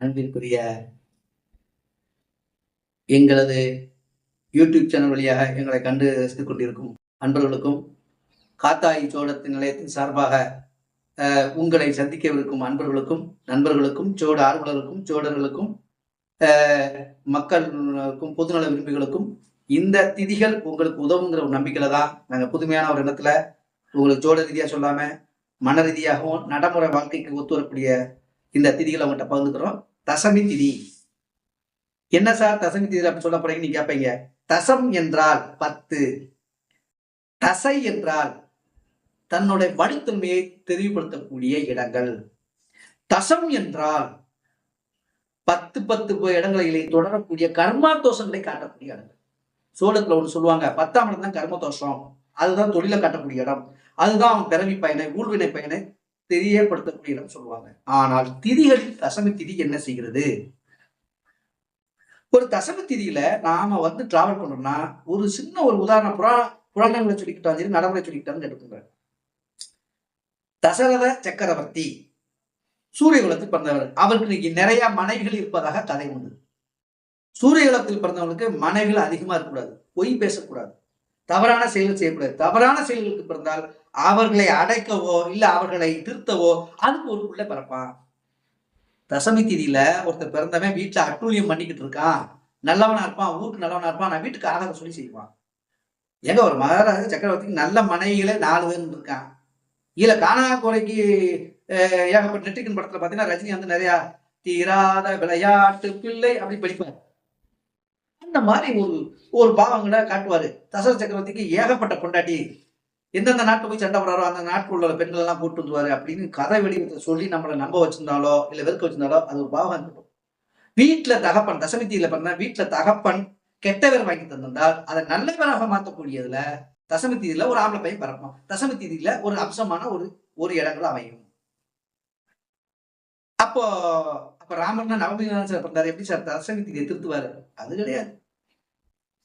அன்பிற்குரிய எங்களது YouTube channel வழியாக எங்களை கண்டு ரசித்துக் கொண்டிருக்கும் அன்பர்களுக்கும் காத்தாய் சோடத்தின் நிலையத்தின் சார்பாக உங்களை சந்திக்கவிருக்கும் அன்பர்களுக்கும் நண்பர்களுக்கும் சோட ஆர்வலருக்கும் சோழர்களுக்கும் மக்களுக்கும் பொதுநல விரும்பிகளுக்கும் இந்த திதிகள் உங்களுக்கு உதவுங்கிற ஒரு நம்பிக்கையில தான் நாங்கள் புதுமையான ஒரு இடத்துல உங்களுக்கு சோழ ரீதியாக சொல்லாம மன ரீதியாகவும் நடைமுறை வாழ்க்கைக்கு ஒத்து வரக்கூடிய இந்த திதிகளை அவங்கள்ட்ட பகிர்ந்துக்கிறோம். தசமி திதி என்ன சார் தசமி திதி அப்படி சொல்ல போறீங்க நீங்க கேட்பீங்க. தசம் என்றால் 10, தசை என்றால் தன்னுடைய வலுத்தன்மையை தெளிவுபடுத்தக்கூடிய இடங்கள். தசம் என்றால் 10 இடங்களிலே தொடரக்கூடிய கர்மா தோஷங்களை காட்டக்கூடிய இடங்கள். சோழத்துல ஒன்று சொல்லுவாங்க, 10ஆம் இடம் தான் கர்ம தோஷம், அதுதான் தொழிலை காட்டக்கூடிய இடம், அதுதான் அவன் பிறவி பயனை ஊழ்வினை பயனை தெரியப்படுத்தக்கூடிய இடம் சொல்லுவாங்க. ஆனால் திதிகளில் தசமி திதி என்ன செய்கிறது? ஒரு தசமி திதியில நாம டிராவல் பண்றோம்னா ஒரு சின்ன ஒரு உதாரணம் புராணங்களை சொல்லிக்கிட்டாலும் சரி நடைமுறை சொல்லிக்கிட்டாலும் எடுத்துங்க. தசரத சக்கரவர்த்தி சூரிய குலத்தில் பிறந்தவர். அவருக்கு இன்னைக்கு நிறைய மனைவிகள் இருப்பதாக கதை உண்டு. சூரிய குலத்தில் பிறந்தவங்களுக்கு மனைவிகள் அதிகமா இருக்கக்கூடாது, பொய் பேசக்கூடாது, தவறான செயல்கள் செய்யக்கூடாது. தவறான செயல்களுக்கு பிறந்தால் அவர்களை அடைக்கவோ இல்ல அவர்களை திருத்தவோ அதுக்கு ஒரு புள்ள பிறப்பான். தசமி திதியில ஒருத்தர் பிறந்தவன் வீட்டுல அட்டூழியம் பண்ணிக்கிட்டு இருக்கான், நல்லவனா இருப்பான், ஊருக்கு நல்லவனா இருப்பான், நான் வீட்டுக்கு ஆகாத சொல்லி செய்வான். ஏங்க ஒரு மகாராஜ சக்கரவர்த்திக்கு நல்ல மனைவிகளே 4 பேர் இருக்கான். இல்ல காணா கோரைக்கு ஏகப்பட்ட நெட்டிக்கன் படத்துல பாத்தீங்கன்னா ரஜினி நிறைய தீராத விளையாட்டு பிள்ளை அப்படி படிப்பார். அந்த மாதிரி ஒரு பாவங்களை காட்டுவாரு. தசரத சக்கரவர்த்திக்கு ஏகப்பட்ட பொண்டாட்டி, எந்தெந்த நாட்டு போய் சண்டை போடுறாரோ அந்த நாட்டில் உள்ள பெண்கள் எல்லாம் கூட்டு வந்துருவாரு அப்படின்னு கதை வெளியிட்ட சொல்லி நம்மளை நம்ப வச்சிருந்தாலோ இல்ல வெறுக்க வச்சிருந்தாலோ அது ஒரு பாவம் இருக்கட்டும். வீட்டுல தகப்பன் தசமித்தியில பண்ண வீட்டுல தகப்பன் கெட்டவர் வாங்கி தந்திருந்தால் அதை நல்லவராக மாற்றக்கூடியதுல தசமித்தியில ஒரு ஆம்பளை பையன் பிறப்பான். தசமித்தியில ஒரு அம்சமான ஒரு இடங்கள் அமையும். அப்போ ராமன் நவமி சார் பிறந்தாரு, எப்படி சார் தசமி திதியை திருத்துவாரு? அது கிடையாது.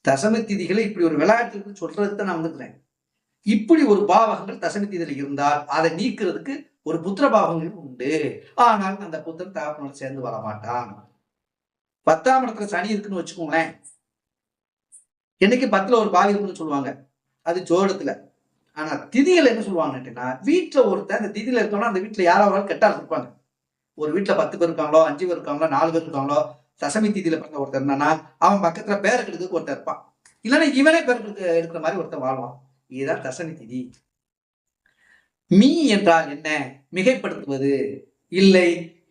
தசமி திதிகளை இப்படி ஒரு விளையாட்டுக்கு சொல்றதுக்கு தான் நான் வந்துக்கிறேன். இப்படி ஒரு பாவகங்கள் தசமி திதியில் இருந்தால் அதை நீக்கிறதுக்கு ஒரு புத்திர பாவங்கள் உண்டு. ஆனால் அந்த புத்திரன் தகப்பனோட சேர்ந்து வர மாட்டான். 10ஆம் இடத்துல சனி இருக்குன்னு வச்சுக்கோங்களேன். என்னைக்கு 10ல ஒரு பாவி இருக்குன்னு சொல்லுவாங்க, அது ஜோடத்துல. ஆனா திதிகள் என்ன சொல்லுவாங்கன்னா, வீட்டுல ஒருத்தர் அந்த திதியில இருக்கோம்னா அந்த வீட்டுல யாராவது கெட்டால் இருப்பாங்க. ஒரு வீட்டுல 10 பேர் இருக்காங்களோ 5 பேர் இருக்காங்களோ 4 பேர் இருக்காங்களோ, தசமி திதியில பிறந்த ஒருத்தர் என்னன்னா அவன் பக்கத்துல பேர் எடுக்கிறதுக்கு ஒருத்தர் இருப்பான், இல்லைன்னா இவனே பேர் எடுக்கிற மாதிரி ஒருத்தர் வாழ்வான். இதுதான் தசமி திதி. மீ என்றால் என்ன? மிகைப்படுத்துவது, இல்லை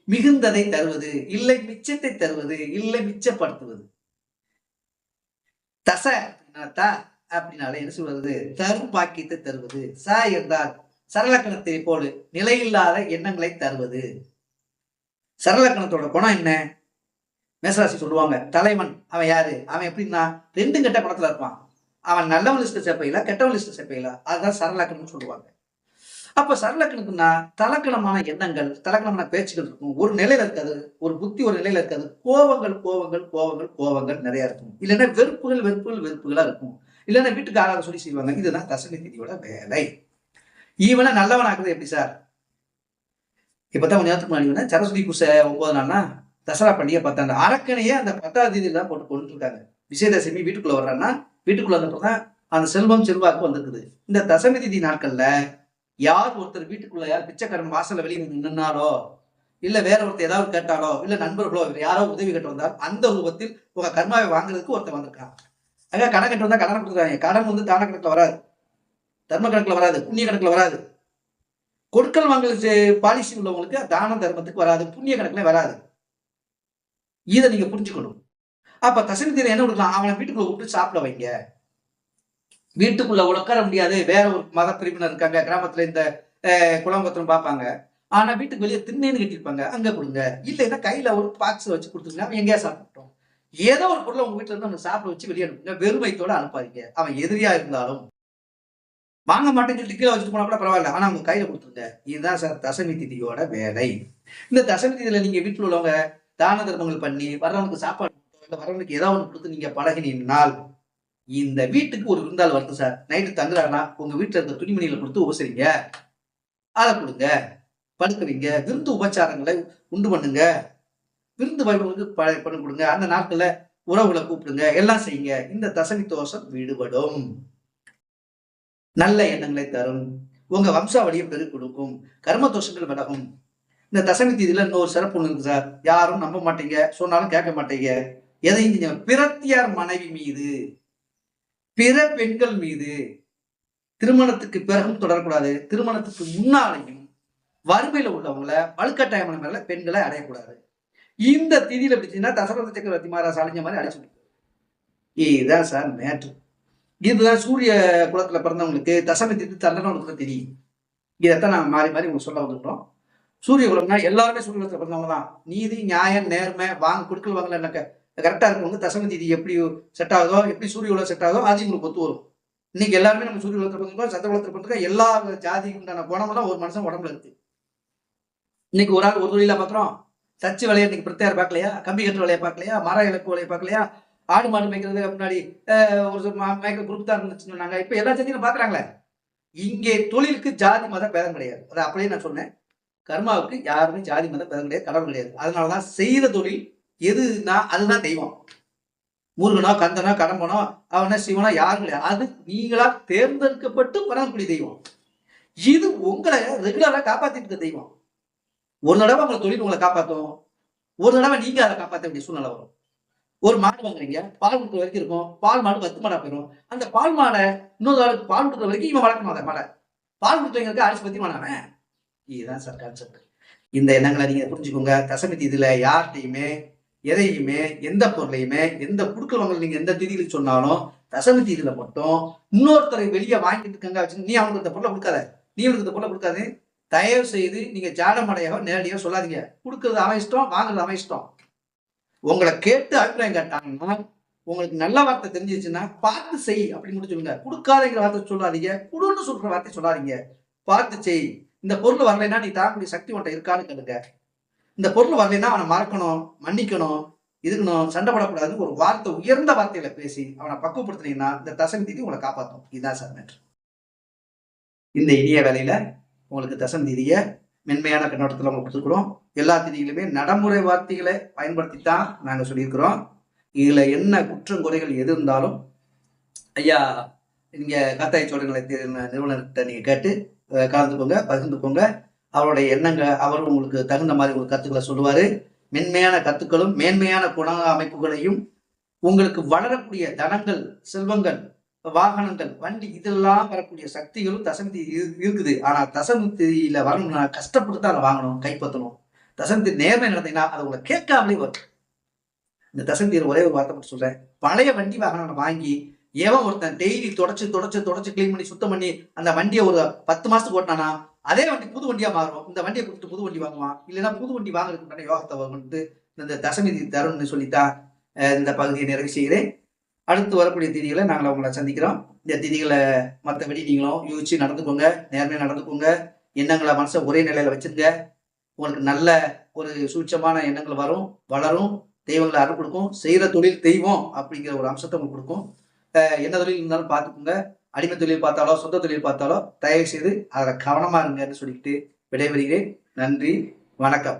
மிகுந்ததை தருவது, இல்லை மிச்சத்தை தருவது, இல்லை மிச்சப்படுத்துவது. தச அப்படின்னால என்ன சொல்வது? தரும் பாக்கியத்தை தருவது. ச என்றால் சரலக்கணத்தை போல நிலையில்லாத எண்ணங்களை தருவது. சரலக்கணத்தோட குணம் என்ன? மேசராசி சொல்லுவாங்க, தலைவன் அவன் யாரு? அவன் எப்படின்னா 2 கெட்ட குணத்துல இருப்பான். அவன் நல்லவன் லிஸ்ட் சேர்ப்பையில கெட்டவன் லிஸ்ட் சேர்ப்பையில, அதுதான் சரலக்கணம்னு சொல்லுவாங்க. அப்ப சரலக்கணத்துனா தலக்கணமான எண்ணங்கள் தலக்கணமான பேச்சுகள் இருக்கும், ஒரு நிலையில இருக்காது, ஒரு புத்தி ஒரு நிலையில இருக்காது. கோவங்கள் கோவங்கள் கோவங்கள் கோவங்கள் நிறைய இருக்கும், இல்லைன்னா வெறுப்புகள் வெறுப்புகள் வெறுப்புகளா இருக்கும், இல்லைன்னா வீட்டுக்கு ஆளாக சொல்லி செய்வாங்க. இதுதான் தசமி திதியோட வேலை. ஈவனை நல்லவனாக்குறது எப்படி சார்? இப்பதான் கொஞ்ச நேரத்துக்கு முன்னாடி சரஸ்வதி பூசை 9 நாள்னா தசரா பண்டிகை 10 அந்த அரக்கனையே அந்த 10ஆம் தேதியில தான் போட்டு கொண்டு இருக்காங்க. விஜயதசமி வீட்டுக்குள்ள வர்றான்னா வீட்டுக்குள்ள வந்தப்பதான் அந்த செல்வம் செல்வாக்கு வந்திருக்குது. இந்த தசமி திதி நாட்கள்ல யார் ஒருத்தர் வீட்டுக்குள்ள யார் பிச்சைக்காரன் வாசல்ல வெளியே நின்னாலோ இல்ல வேற ஒருத்தர் ஏதாவது கேட்டாலோ இல்ல நண்பர்களோ யாரோ உதவி கேட்டு வந்தால் அந்த ரூபத்தில் உங்க கர்மாவை வாங்குறதுக்கு ஒருத்தர் வந்திருக்கான். அங்க கடன் கட்டு வந்தா கடனை கொடுத்துருக்காங்க. கடன் தான கணக்குல வராது, தர்ம கணக்குல வராது, புண்ணிய கணக்குல வராது. கொடுக்கல் வாங்கல் பாலிசி உள்ளவங்களுக்கு தான தர்மத்துக்கு வராது, புண்ணிய கணக்குல வராது. இதை நீங்க புரிஞ்சுக்கணும். அப்ப தசமி திதி என்ன கொடுக்கலாம்? அவனை வீட்டுக்குள்ள கூப்பிட்டு சாப்பிட வைங்க. வீட்டுக்குள்ள உட்கார முடியாது, வேற ஒரு மத பிரிவினர் இருக்காங்க கிராமத்துல, இந்த குளம்பத்திரம் பார்ப்பாங்க. ஆனா வீட்டுக்கு வெளியே திண்ணேன்னு கட்டிருப்பாங்க, அங்க கொடுங்க. இல்லைன்னா கையில ஒரு பாக்ஸ் வச்சு கொடுத்துருங்க, அவன் எங்கேயா சாப்பிட்டோம். ஏதோ ஒரு பொருளை உங்க வீட்டுல இருந்து அவனை சாப்பிட வச்சு வெளியே அனுப்புங்க. வெறுமைத்தோட அனுப்பாதீங்க. அவன் எதிரியா இருந்தாலும் வாங்க மாட்டேன்னு சொல்லிட்டு கீழே வச்சுட்டு போனா கூட பரவாயில்ல, ஆனா அவங்க கையில கொடுத்துருங்க. இதுதான் சார் தசமி திதியோட வேலை. இந்த தசமி திதியில நீங்க வீட்டுல உள்ளவங்க தான தர்மங்கள் பண்ணி வர்றவனுக்கு சாப்பாடு இல்ல வர்றவனுக்கு ஏதாவது ஒன்று கொடுத்து நீங்க பழகினால் இந்த வீட்டுக்கு ஒரு விருந்தாள் வருது சார், நைட்டு தங்குறாருன்னா உங்க வீட்டுல இருக்க துணிமணிகளை கொடுத்து உபசரிங்க, அதை கொடுங்க, படுக்க வைங்க, விருந்து உபச்சாரங்களை உண்டு பண்ணுங்க. விருந்து வைபவங்களுக்கு பண்ணி கொடுங்க. அந்த நாட்கள்ல உறவுகளை கூப்பிடுங்க. எல்லாம் செய்யுங்க. இந்த தசமி தோஷம் விடுபடும். நல்ல எண்ணங்களை தரும். உங்க வம்சாவளியை பெருக் கொடுக்கும். கர்ம தோஷங்கள் விலகும். இந்த தசமி தீதியில இன்னொரு சிறப்பு ஒண்ணு இருக்கு சார். யாரும் நம்ப மாட்டீங்க. சொன்னாலும் கேட்க மாட்டீங்க. எதையும் செஞ்ச பிரத்தியார் மனைவி மீது, பிற பெண்கள் மீது திருமணத்துக்கு பிறகும் தொடரக்கூடாது. திருமணத்துக்கு முன்னாலையும் வறுமையில உள்ளவங்களை வலுக்கட்டாயமான மேல பெண்களை அடையக்கூடாது. இந்த திதியில பிடிச்சீங்கன்னா தசரத சக்கரவர்த்தி மகாராஜ் அழிஞ்ச மாதிரி அழைச்சு. இதுதான் சார் மேட்ரு. இதுதான் சூரிய குலத்துல பிறந்தவங்களுக்கு தசமி திதி தண்டனை கொடுக்க தெரியும். இதைத்தான் நாங்கள் மாறி மாறி உங்களுக்கு சொல்ல வந்துட்டோம். சூரிய குலம்னா எல்லாருமே சூரிய குலத்துல பிறந்தவங்க தான். நீதி, நியாயம், நேர்மை, வாங்க கொடுக்கல் வாங்கல எனக்கு கரெக்டா இருக்கவங்க தசமி திதி எப்படி செட் ஆகுதோ, எப்படி சூரிய குலம் செட் ஆகுதோ அது உங்களுக்கு ஒத்து வரும். இன்னைக்கு எல்லாருமே நம்ம சூரிய குலத்துல பிறந்திருக்கோம், சந்திர குலத்துல பிறந்திருக்கோம். எல்லா ஜாதிக்கு உண்டான குணமெல்லாம் ஒரு மனுஷன் உடம்புல இருக்கு. இன்னைக்கு ஒரு ஆள் ஒரு தொழிலா பாக்குறோம். தச்சு வேலையை இன்னைக்கு பிரத்தியார் பார்க்கலையா, கம்பி கட்டுற வேலையை பார்க்கலையா, மர இலக்கு வேலையை பார்க்கலையா, ஆடு மாடு மேய்க்கிறது முன்னாடி ஒரு மேய்க்கிற குரூப் தான் இருந்துச்சுன்னு சொன்னாங்க. இப்ப எல்லா ஜாதியும் பாக்குறாங்களே. இங்கே தொழிலுக்கு ஜாதி மத பேதம் கிடையாது. அதை அப்படியே நான் சொன்னேன். கர்மாவுக்கு யாருமே ஜாதி மத பேதம் கிடையாது, கடவுள் கிடையாது. அதனாலதான் செய்த தொழில் எதுனா அதுதான் தெய்வம். முருகனோ, கந்தனோ, கடம்பனோ, அவனோ, சிவனோ யாரும் கிடையாது. அது நீங்களா தேர்ந்தெடுக்கப்பட்டு வணங்கக்கூடிய தெய்வம். இது உங்களை ரெகுலரா காப்பாத்திட்டு இருக்க தெய்வம். ஒரு தடவை உங்களை தொழில் உங்களை காப்பாற்றும், ஒரு தடவை நீங்க அதை காப்பாற்ற வேண்டிய சூழ்நிலை வரும். ஒரு மாடு வாங்குறீங்க, பால் கொடுக்குற வரைக்கும் இருக்கும். பால் மாடு 10 மாடா போயிடும். அந்த பால் மாடை இன்னொரு ஆளுக்கு பால் கொடுக்குற வரைக்கும் இவன் வளர்க்கணும். அதை மாடை பால் கொடுத்தவங்களுக்கு அரிசி பத்தி மாடானே. இதுதான் சார் கான்செப்ட். இந்த எண்ணங்களை நீங்க புரிஞ்சுக்கோங்க. தசமி தீதியில யார்கிட்டையுமே எதையுமே எந்த பொருளையுமே எந்த குடுக்கல் வாங்கல நீங்க எந்த திதியில சொன்னாலும் தசமி தீதியில மட்டும் இன்னொருத்தரை வெளியே வாங்கிட்டு இருக்காங்க வச்சு நீ அவனுக்கு இந்த பொருளை கொடுக்காத, நீ அவனுக்கு இந்த பொருளை கொடுக்காது. தயவு செய்து நீங்க ஜாடமடையாக நேரடியாக சொல்லாதீங்க. கொடுக்கறது அவன் இஷ்டம், வாங்குறது அவன் இஷ்டம். உங்களை கேட்டு அபிப்பிராயம் கேட்டாங்கன்னா உங்களுக்கு நல்ல வார்த்தை தெரிஞ்சிச்சுன்னா பார்த்து செய் அப்படின்னு மட்டும் சொல்லுங்க. கொடுக்காதங்கிற வார்த்தை சொல்லாதீங்க, குடுன்னு சொல்ற வார்த்தை சொல்லாதீங்க. பார்த்து செய். இந்த பொருள் வரலைன்னா நீ தாங்கக்கூடிய சக்தி உன்ட்ட இருக்கான்னு கேளுங்க. இந்த பொருள் வரலைன்னா அவனை மறக்கணும், மன்னிக்கணும், இருக்கணும், சண்டை போடக்கூடாதுன்னு ஒரு வார்த்தை, உயர்ந்த வார்த்தையில பேசி அவனை பக்குவப்படுத்தினீங்கன்னா இந்த தசமி தீதி உங்களை காப்பாற்றும். இதுதான் சார் மேட்ரு. இந்த இனிய வேலையில உங்களுக்கு தசமி தீதியை மென்மையான கண்ணோட்டத்தில் நம்ம கொடுத்துருக்குறோம். எல்லா திதியிலுமே நடைமுறை வார்த்தைகளை பயன்படுத்தித்தான் நாங்கள் சொல்லியிருக்கிறோம். இதுல என்ன குற்றம் குறைகள் எது இருந்தாலும் ஐயா நீங்க காத்தாய் சோழர்களை நிறுவனர்கிட்ட நீங்க கேட்டு கலந்துக்கோங்க, பகிர்ந்துக்கோங்க. அவருடைய எண்ணங்கள் அவர் உங்களுக்கு தகுந்த மாதிரி ஒரு கருத்துக்களை சொல்லுவாரு. மென்மையான கருத்துக்களும் மேன்மையான குண அமைப்புகளையும் உங்களுக்கு வளரக்கூடிய தனங்கள், செல்வங்கள், வாகனங்கள், வண்டி இதெல்லாம் வரக்கூடிய சக்திகளும் தசமி இருக்குது. ஆனா தசமி திதியில வரணும்னா கஷ்டப்பட்டு தான் அதை வாங்கணும், கைப்பற்றணும். தசமி திதி நேர்மை நடந்தீங்கன்னா அதை உங்களை கேட்காமலே வரும். இந்த தசமி திதியில ஒரே ஒரு வார்த்தை மட்டும் சொல்றேன். பழைய வண்டி வாகனம் வாங்கி எவன் ஒருத்தன் டெய்லி தொடச்சு கிளீன் பண்ணி சுத்தம் பண்ணி அந்த வண்டியை ஒரு 10 மாசத்துக்கு ஓட்டினானா அதே வண்டி புது வண்டியா மாறும். இந்த வண்டியை கொடுத்துட்டு புது வண்டி வாங்குவான். இல்லைன்னா புது வண்டி வாங்குறதுக்கு யோகத்தை வந்து இந்த தசமி திதி தரும்னு சொல்லித்தான் இந்த பகுதியை நிறைவு செய்கிறேன். அடுத்து வரக்கூடிய திதிகளை நாங்கள் உங்களை சந்திக்கிறோம். இந்த திதிகளை மற்றபடி நீங்களும் யோசிச்சு நடந்துக்கோங்க, நேர்மையாக நடந்துக்கோங்க. எண்ணங்களை மனசை ஒரே நிலையில வச்சிருங்க. உங்களுக்கு நல்ல ஒரு சூட்சமான எண்ணங்கள் வரும், வளரும். தெய்வங்களை அருள் கொடுக்கும். செய்கிற தொழில் தெய்வம் அப்படிங்கிற ஒரு அம்சத்தை உங்களுக்கு கொடுக்கும். என்ன தொழில் இருந்தாலும் பார்த்துக்கோங்க. அடிமை தொழில் பார்த்தாலோ சொந்த தொழில் பார்த்தாலோ தயவு செய்து அதில் கவனமா இருங்கன்னு சொல்லிக்கிட்டு விடைபெறுகிறேன். நன்றி, வணக்கம்.